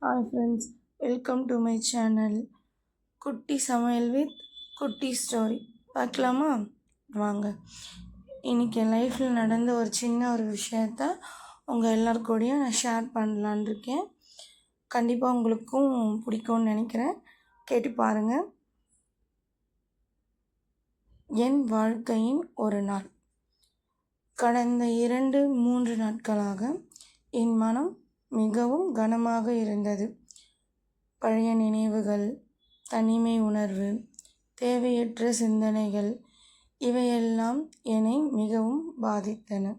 Hi friends, welcome to my channel. குட்டி சமையல் with குட்டி ஸ்டோரி பார்க்கலாமா? வாங்க. இன்றைக்கி என் லைஃப்பில் நடந்த ஒரு சின்ன ஒரு விஷயத்த உங்கள் எல்லாருக்கூடையும் நான் ஷேர் பண்ணலான் இருக்கேன். கண்டிப்பாக உங்களுக்கும் பிடிக்கும்னு நினைக்கிறேன். கேட்டு பாருங்கள். என் வாழ்க்கையின் ஒரு நாள். கடந்த 2-3 நாட்களாக என் மனம் மிகவும் கனமாக இருந்தது. பழைய நினைவுகள், தனிமை உணர்வு, தேவையற்ற சிந்தனைகள் இவையெல்லாம் என்னை மிகவும் பாதித்தன.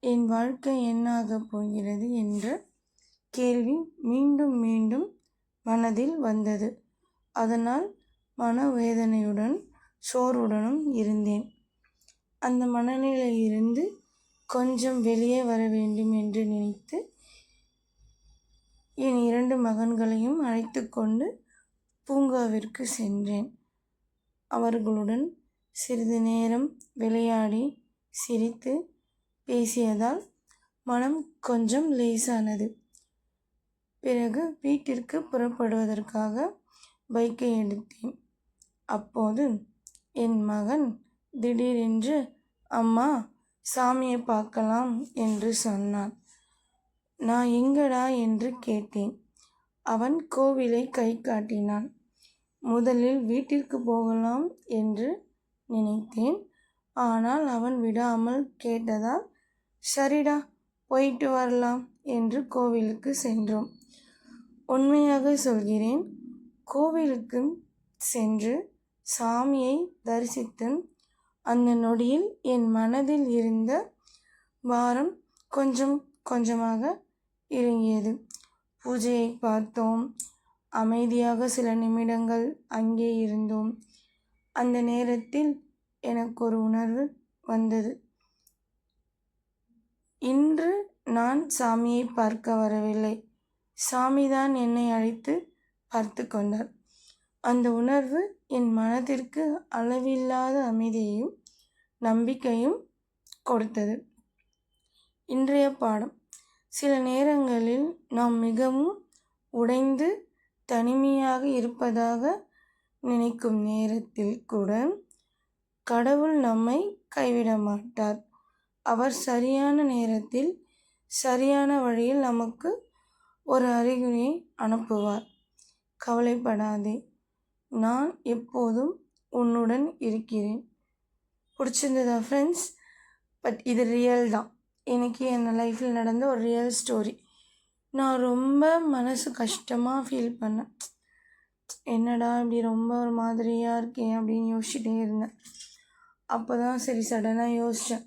என் வாழ்க்கை என்னாகப் போகிறது என்ற கேள்வி மீண்டும் மீண்டும் மனதில் வந்தது. அதனால் மனவேதனையுடன் சோர்வுடனும் இருந்தேன். அந்த மனநிலையிலிருந்து கொஞ்சம் வெளியே வர வேண்டும் என்று நினைத்து என் 2 மகன்களையும் அழைத்து கொண்டு பூங்காவிற்கு சென்றேன். அவர்களுடன் சிறிது நேரம் விளையாடி சிரித்து பேசியதால் மனம் கொஞ்சம் லேசானது. பிறகு வீட்டிற்கு புறப்படுவதற்காக பைக்கை எடுத்தேன். அப்போது என் மகன் திடீரென்று, அம்மா, சாமியை பார்க்கலாம் என்று சொன்னான். நான் எங்கடா என்று கேட்டேன். அவன் கோவிலை கை காட்டினான். முதலில் வீட்டிற்கு போகலாம் என்று நினைத்தேன். ஆனால் அவன் விடாமல் கேட்டதால் சரிடா, போயிட்டு வரலாம் என்று கோவிலுக்கு சென்றோம். உண்மையாக சொல்கிறேன், கோவிலுக்கு சென்று சாமியை தரிசித்து அந்த நொடியில் என் மனதில் இருந்த பாரம் கொஞ்சம் கொஞ்சமாக இறங்கியது. பூஜையை பார்த்தோம். அமைதியாக சில நிமிடங்கள் அங்கே இருந்தோம். அந்த நேரத்தில் எனக்கு ஒரு உணர்வு வந்தது. இன்று நான் சாமியை பார்க்க வரவில்லை, சாமிதான் என்னை அழைத்து பார்த்து கொண்டார். அந்த உணர்வு என் மனதிற்கு அளவில்லாத அமைதியையும் நம்பிக்கையும் கொடுத்தது. இன்றைய பாடம். சில நேரங்களில் நாம் மிகவும் உடைந்து தனிமையாக இருப்பதாக நினைக்கும் நேரத்தில் கூட கடவுள் நம்மை கைவிட மாட்டார். அவர் சரியான நேரத்தில் சரியான வழியில் நமக்கு ஒரு அறிகுறியை அனுப்புவார். கவலைப்படாதே, நான் எப்போதும் உன்னுடன் இருக்கிறேன். பிடிச்சிருந்ததா ஃப்ரெண்ட்ஸ்? பட் இது ரியல் தான். இன்றைக்கி என் லைஃப்பில் நடந்த ஒரு ரியல் ஸ்டோரி. நான் ரொம்ப மனசு கஷ்டமாக ஃபீல் பண்ணேன். என்னடா இப்படி ரொம்ப ஒரு மாதிரியாக இருக்கேன் அப்படின்னு யோசிச்சுட்டே இருந்தேன். அப்போ தான் சரி சடனாக யோசித்தேன்,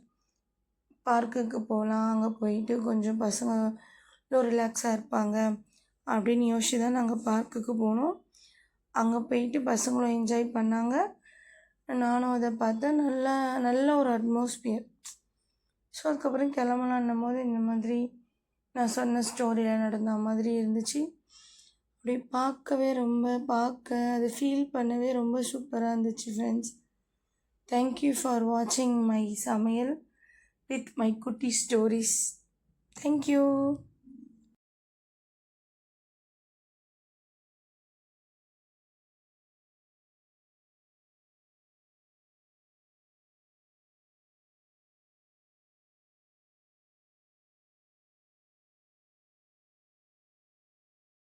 பார்க்குக்கு போகலாம், அங்கே போயிட்டு கொஞ்சம் பசங்க ரிலாக்ஸாக இருப்பாங்க அப்படின்னு யோசிச்சு தான் நாங்கள் பார்க்குக்கு போனோம். அங்கே போயிட்டு பசங்களும் என்ஜாய் பண்ணாங்க. நானும் அதை பார்த்தேன். நல்ல ஒரு அட்மாஸ்பியர். ஸோ அதுக்கப்புறம் கிளம்பலான்னும் போது இந்த மாதிரி நான் சொன்ன ஸ்டோரியில் நடந்த மாதிரி இருந்துச்சு. அப்படி பார்க்க அதை ஃபீல் பண்ணவே ரொம்ப சூப்பராக இருந்துச்சு ஃப்ரெண்ட்ஸ். தேங்க்யூ ஃபார் வாட்சிங் மை சமையல் வித் மை குட்டி ஸ்டோரிஸ். தேங்க்யூ.